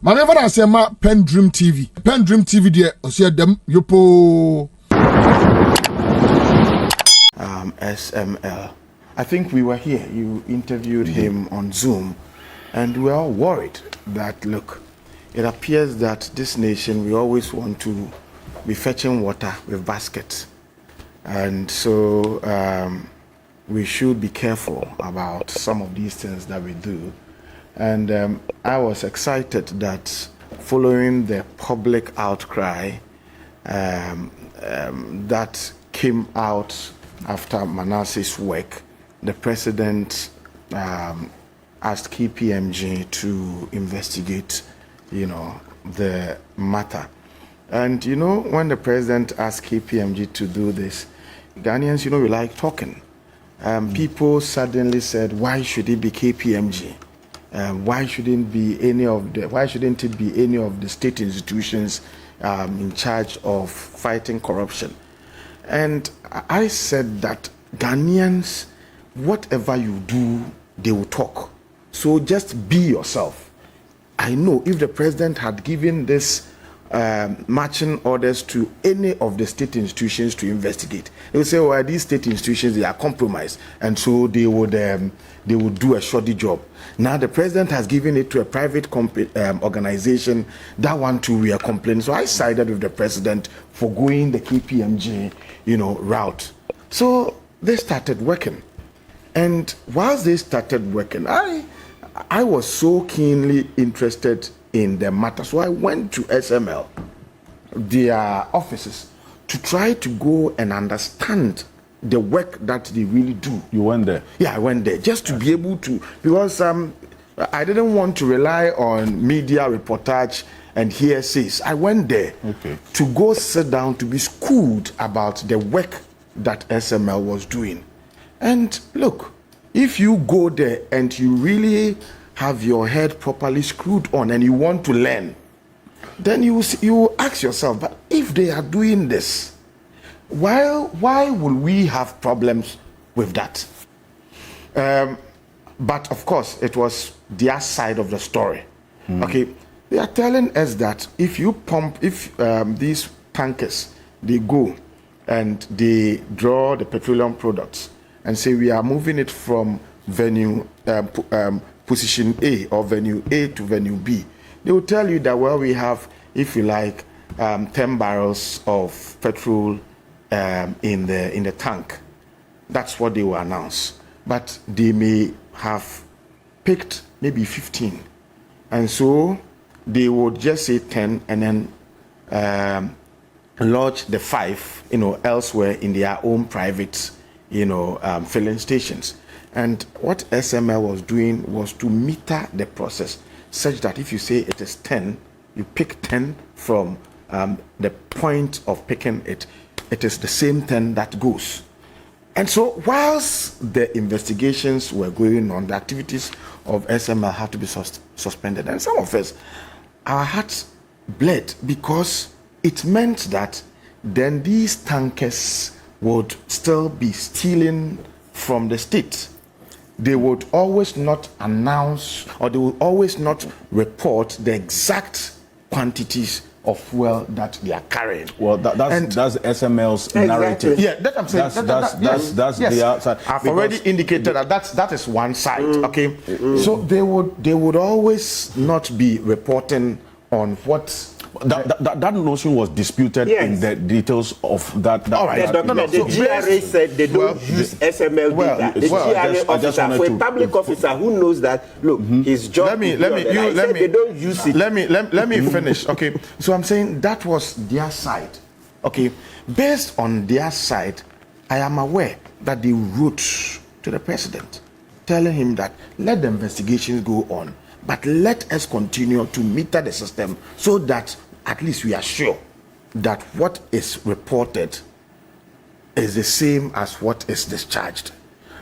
Manever I say ma PENDREAM TV. PENDREAM TV there, osia dem yopo. SML. I think we were here. You interviewed him on Zoom, and we were all worried that, look, it appears that this nation, we always want to be fetching water with baskets. And so we should be careful about some of these things that we do. And I was excited that following the public outcry that came out after Manasseh's work, the president asked KPMG to investigate, the matter. And, when the president asked KPMG to do this, Ghanaians, we like talking. People suddenly said, why should it be KPMG? Why shouldn't it be any of the state institutions in charge of fighting corruption? And I said that Ghanaians, whatever you do, they will talk. So just be yourself. I know if the president had given this marching orders to any of the state institutions to investigate, they would say, well, these state institutions, they are compromised, and so they would do a shoddy job. Now the president has given it to a private organization. That one too, we are complaining. So I sided with the president for going the KPMG, route. So they started working, and whilst they started working, I was so keenly interested in the matter. So I went to SML, their offices, to try to go and understand the work that they really do. You went there? Yeah, I went there just to be able to, because I didn't want to rely on media reportage and hearsays. I went there to go sit down to be schooled about the work that SML was doing. And look, if you go there and you really have your head properly screwed on and you want to learn, then you ask yourself, but if they are doing this, why will we have problems with that? But of course, it was their side of the story. Okay, they are telling us that if these tankers, they go and they draw the petroleum products and say we are moving it from venue position A or venue A to venue B, they will tell you that, well, we have, if you like, 10 barrels of petrol in the tank. That's what they will announce. But they may have picked maybe 15. And so they would just say 10 and then lodge the 5, elsewhere in their own private, filling stations. And what SML was doing was to meter the process such that if you say it is 10, you pick 10 from the point of picking it, it is the same 10 that goes. And so whilst the investigations were going on, the activities of SML had to be suspended. And some of us, our hearts bled, because it meant that then these tankers would still be stealing from the state. They would always not announce, or they would always not report the exact quantities of fuel that they are carrying. Well, that's SML's narrative. Yeah, that I'm saying. That's their side. I've already indicated that is one side. Okay, so they would always not be reporting on what. That notion was disputed in the details of that. All right. The GRA said they don't use SML data. The GRA officer, for a public officer who knows that, look, his job. They don't use it. Let me finish. Okay. So I'm saying that was their side. Okay. Based on their side, I am aware that they wrote to the president, telling him that let the investigations go on, but let us continue to meter the system so that at least we are sure that what is reported is the same as what is discharged.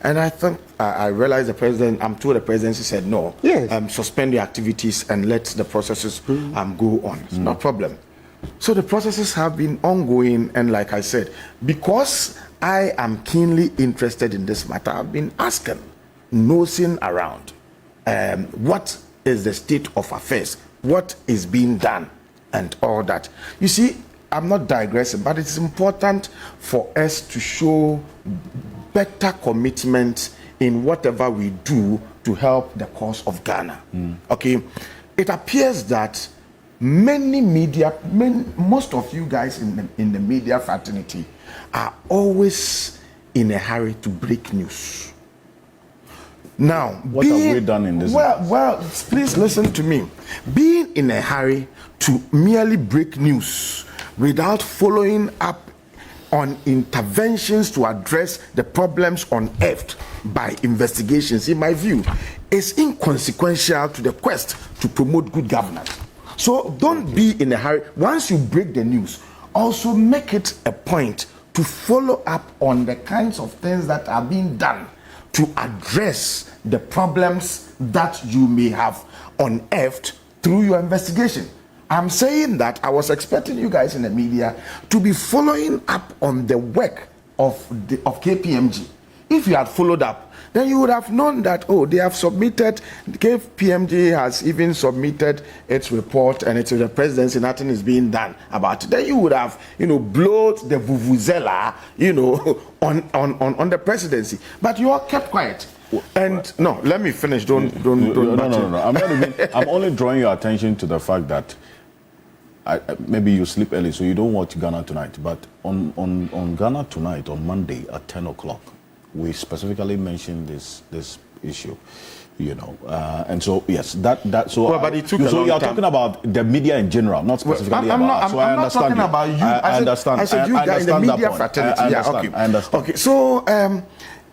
And I think I realized I'm told the presidency said no. Yes. Suspend the activities and let the processes go on. It's no problem. So the processes have been ongoing, and like I said, because I am keenly interested in this matter, I've been asking, nosing around, what is the state of affairs what is being done and all that. You see, I'm not digressing, but it's important for us to show better commitment in whatever we do to help the cause of Ghana. Okay, it appears that most of you guys in the media fraternity are always in a hurry to break news. Now, what have we done in this? Well, please listen to me. Being in a hurry to merely break news without following up on interventions to address the problems unearthed by investigations, in my view, is inconsequential to the quest to promote good governance. So don't be in a hurry. Once you break the news, also make it a point to follow up on the kinds of things that are being done to address the problems that you may have unearthed through your investigation. I'm saying that I was expecting you guys in the media to be following up on the work of KPMG. If you had followed up, then you would have known that, oh, they have submitted, KPMG has even submitted its report and it's to the presidency, nothing is being done about it. Then you would have, blowed the vuvuzela, on the presidency. But you all kept quiet. And no, let me finish. Don't. No. I'm only drawing your attention to the fact that maybe you sleep early, so you don't watch Ghana Tonight. But on Ghana Tonight on Monday at 10 o'clock, we specifically mentioned this issue, and so yes, so. Well, but it took a long so you're time. Talking about the media in general, not specifically I'm not talking about you. I understand. I said you guys in the media fraternity. I understand. Okay. So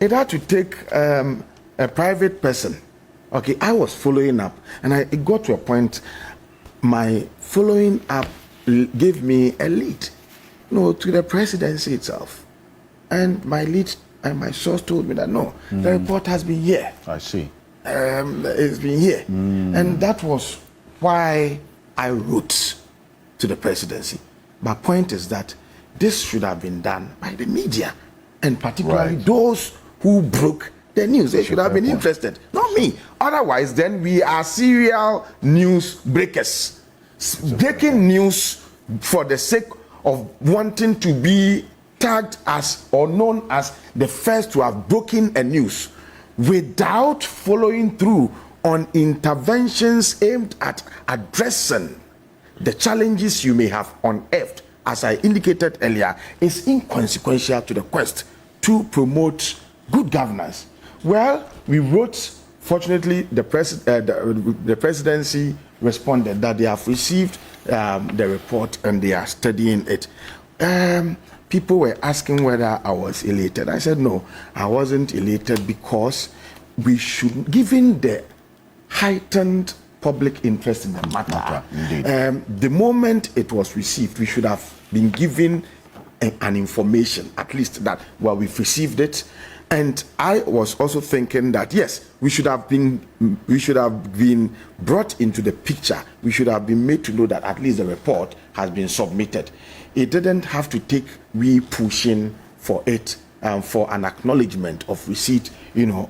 it had to take a private person. Okay, I was following up, and it got to a point. My following up gave me a lead, to the presidency itself, and my lead. And my source told me that no, the report has been here. I see. It's been here. And that was why I wrote to the presidency. My point is that this should have been done by the media, and particularly those who broke the news. They should have been interested, not me. Otherwise, then we are serial news breakers. Breaking news for the sake of wanting to be tagged as or known as the first to have broken a news without following through on interventions aimed at addressing the challenges you may have unearthed, as I indicated earlier, is inconsequential to the quest to promote good governance. Well, we wrote, fortunately, the presidency responded that they have received the report and they are studying it. People were asking whether I was elated. I said, no, I wasn't elated because we should, given the heightened public interest in the matter, the moment it was received, we should have been given an information, at least that, well, we've received it. And I was also thinking that, yes, we should have been brought into the picture. We should have been made to know that at least the report has been submitted. It didn't have to take pushing for it, for an acknowledgement of receipt,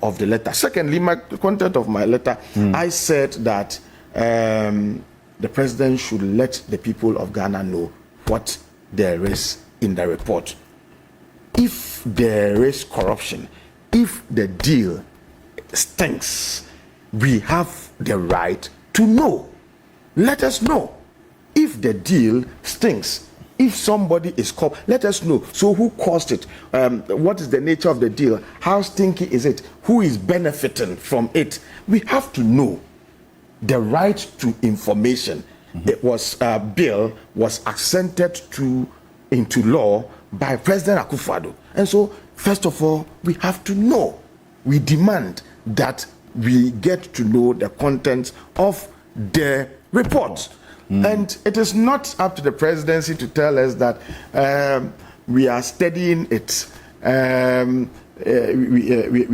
of the letter. Secondly, the content of my letter, I said that the president should let the people of Ghana know what there is in the report. If there is corruption, if the deal stinks, we have the right to know. Let us know. If the deal stinks, if somebody is caught, let us know. So who caused it? What is the nature of the deal? How stinky is it? Who is benefiting from it? We have to know. The right to information. It was bill was assented into law by President Akuffo Addo. And so, first of all, we have to know. We demand that we get to know the contents of the report. And it is not up to the presidency to tell us that we are studying it. We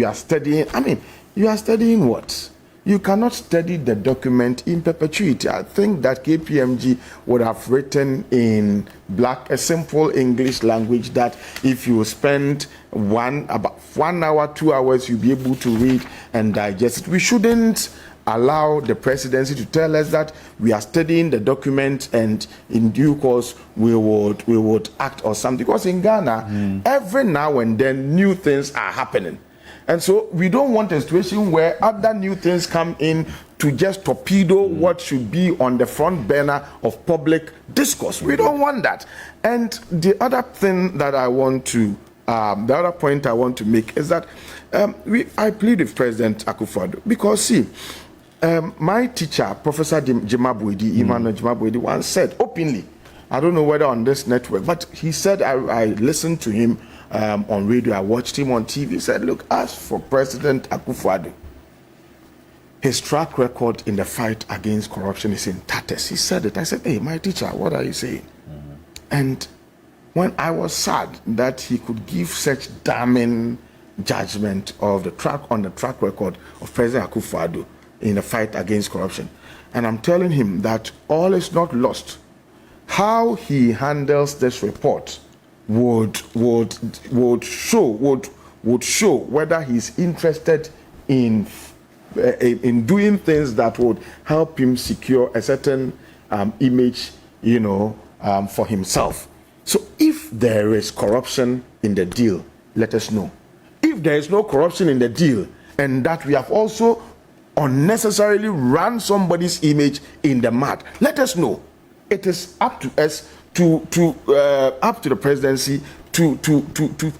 are studying. I mean, you are studying what? You cannot study the document in perpetuity. I think that KPMG would have written in a simple English language that if you spend about 1 hour, 2 hours, you'll be able to read and digest it. We shouldn't allow the presidency to tell us that we are studying the document and in due course we would act or something. Because in Ghana, every now and then new things are happening. And so we don't want a situation where other new things come in to just torpedo what should be on the front burner of public discourse. We don't want that. And the other thing that I want to, the other point I want to make is that I plead with President Akuffo Addo because, see, my teacher, Professor Gyampo, once said openly, I don't know whether on this network, but he said, I listened to him on radio, I watched him on TV, he said, look, as for President Akuffo Addo, his track record in the fight against corruption is in tatters. He said it. I said, hey, my teacher, what are you saying? And when I was sad that he could give such damning judgment of the track record of President Akuffo Addo in the fight against corruption, and I'm telling him that all is not lost. How he handles this report would show whether he's interested in doing things that would help him secure a certain image, for himself. So if there is corruption in the deal, let us know. If there is no corruption in the deal, and that we have also unnecessarily run somebody's image in the mud, let us know. It is up to us up to the presidency to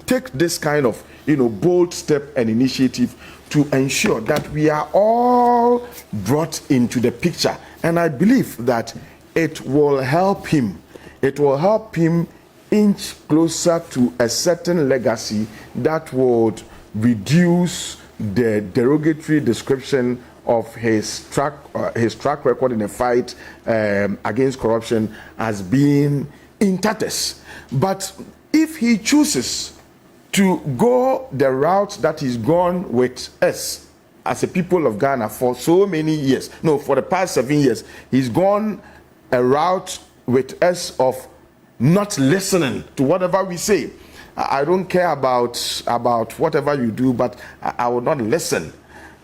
take this kind of bold step and initiative to ensure that we are all brought into the picture. And I believe that it will help him. It will help him inch closer to a certain legacy that would reduce the derogatory description of his track record in the fight against corruption as being in tatters. But if he chooses to go the route that he's gone with us as a people of Ghana for so many years, for the past 7 years, he's gone a route with us of not listening to whatever we say. I don't care about whatever you do, but I will not listen.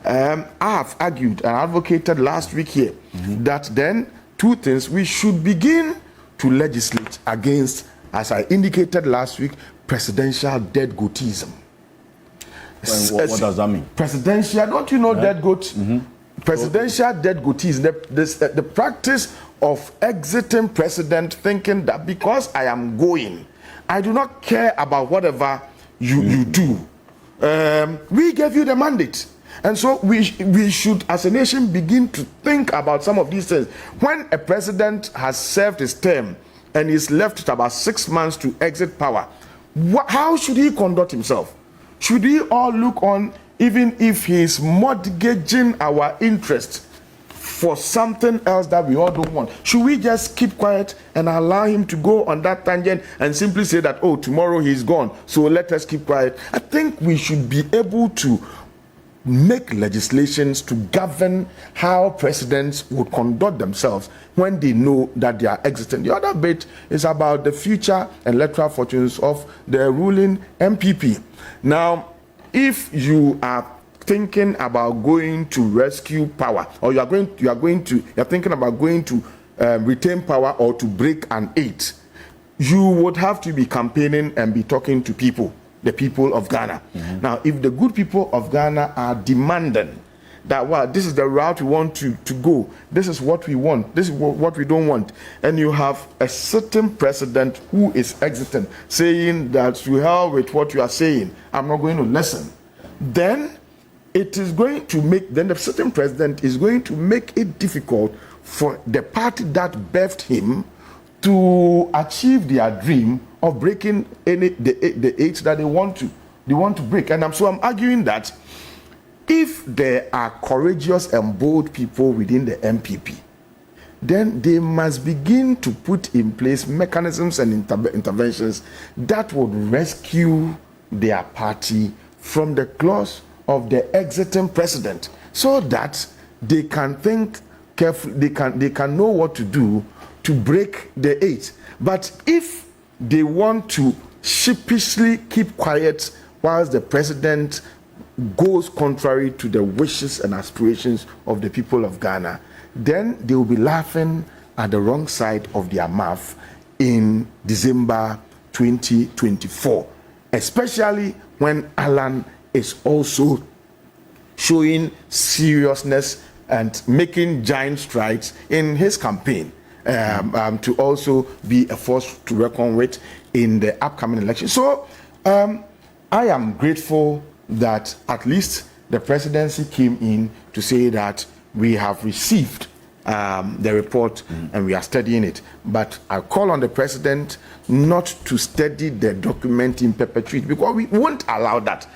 I have argued and advocated last week here that then two things: we should begin to legislate against, as I indicated last week, presidential dead goatism. What does that mean? Presidential, don't you know dead goat? Presidential dead goatism, the practice of exiting president thinking that because I am going, I do not care about whatever you do. We gave you the mandate. And so we should, as a nation, begin to think about some of these things. When a president has served his term and is left with about 6 months to exit power, how should he conduct himself? Should we all look on, even if he is mortgaging our interest for something else that we all don't want? Should we just keep quiet and allow him to go on that tangent and simply say that, oh, tomorrow he's gone, so let us keep quiet? I think we should be able to make legislations to govern how presidents would conduct themselves when they know that they are exiting. The other bit is about the future and electoral fortunes of the ruling MPP. Now, if you are thinking about going to rescue power, or you're thinking about going to retain power or to break an 8, you would have to be campaigning and be talking to people, the people of Ghana. Now, if the good people of Ghana are demanding that, this is the route we want to go, this is what we want, this is what we don't want, and you have a certain president who is exiting, saying that to hell with what you are saying, I'm not going to listen, then it is going to make, then the certain president is going to make it difficult for the party that birthed him to achieve their dream of breaking the 8 that they want to break. And so I'm arguing that if there are courageous and bold people within the MPP, then they must begin to put in place mechanisms and interventions that would rescue their party from the claws of the exiting president, so that they can think carefully, they can know what to do to break the 8. But if they want to sheepishly keep quiet whilst the president goes contrary to the wishes and aspirations of the people of Ghana, then they will be laughing at the wrong side of their mouth in December 2024, especially when Alan is also showing seriousness and making giant strides in his campaign to also be a force to reckon with in the upcoming election. So I am grateful that at least the presidency came in to say that we have received the report and we are studying it. But I call on the president not to study the document in perpetuity, because we won't allow that.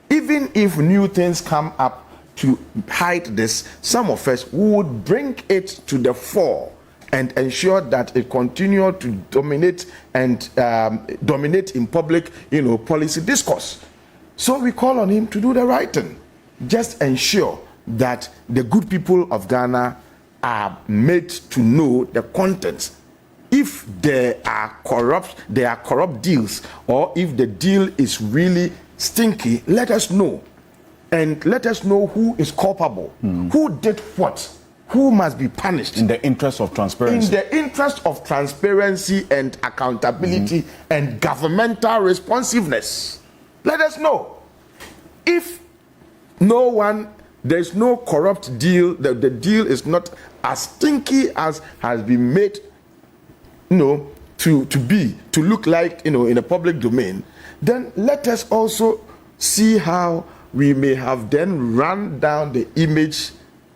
Even if new things come up to hide this, some of us would bring it to the fore and ensure that it continue to dominate and dominate in public, policy discourse. So we call on him to do the right thing. Just ensure that the good people of Ghana are made to know the contents. If there are corrupt deals, or if the deal is really stinky, let us know. And let us know who is culpable, who did what, who must be punished. In the interest of transparency. In the interest of transparency and accountability and governmental responsiveness. Let us know. If there's no corrupt deal, the deal is not as stinky as has been made, to look like, in a public domain, then let us also see how we may have then run down the image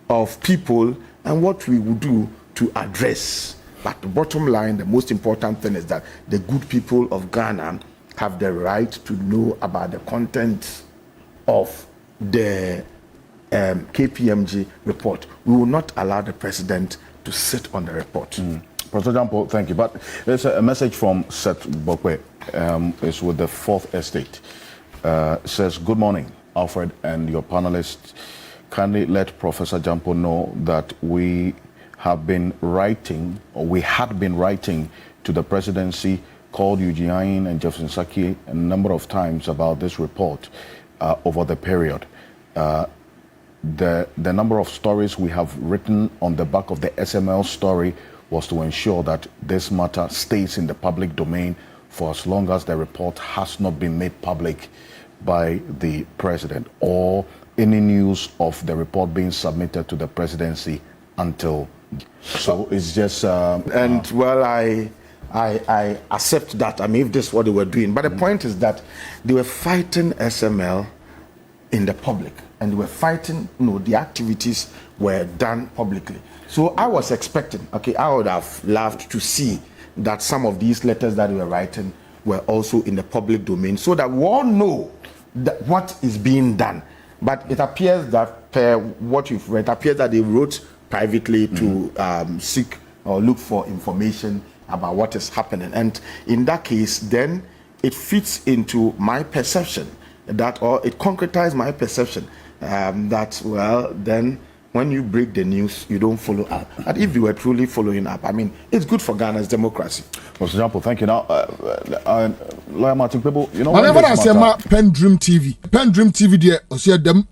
of people and what we will do to address. But the bottom line, the most important thing is that the good people of Ghana have the right to know about the content of the KPMG report. We will not allow the president to sit on the report. Professor Gyampo, thank you. But there's a message from Seth Bokwe. It's with the Fourth Estate. Says, good morning, Alfred and your panelists. Kindly let Professor Gyampo know that we had been writing to the presidency, called Eugene and Jefferson Saki a number of times about this report over the period. The number of stories we have written on the back of the SML story was to ensure that this matter stays in the public domain for as long as the report has not been made public by the president, or any news of the report being submitted to the presidency until. So it's just I accept that. I mean, if this is what they were doing, but the point is that they were fighting SML in the public, and they were fighting, the activities were done publicly. So I was expecting, I would have loved to see that some of these letters that they were writing were also in the public domain, so that we all know that what is being done. But it appears that, per what you've read, it appears that they wrote privately to seek or look for information about what is happening. And in that case, then it fits into my perception or it concretized my perception that, well, then when you break the news, you don't follow up. And if you were truly following up, I mean, it's good for Ghana's democracy. For example, thank you. Now, Lawyer Martin, people, whenever I say PENDREAM TV, PENDREAM TV, there, I see them,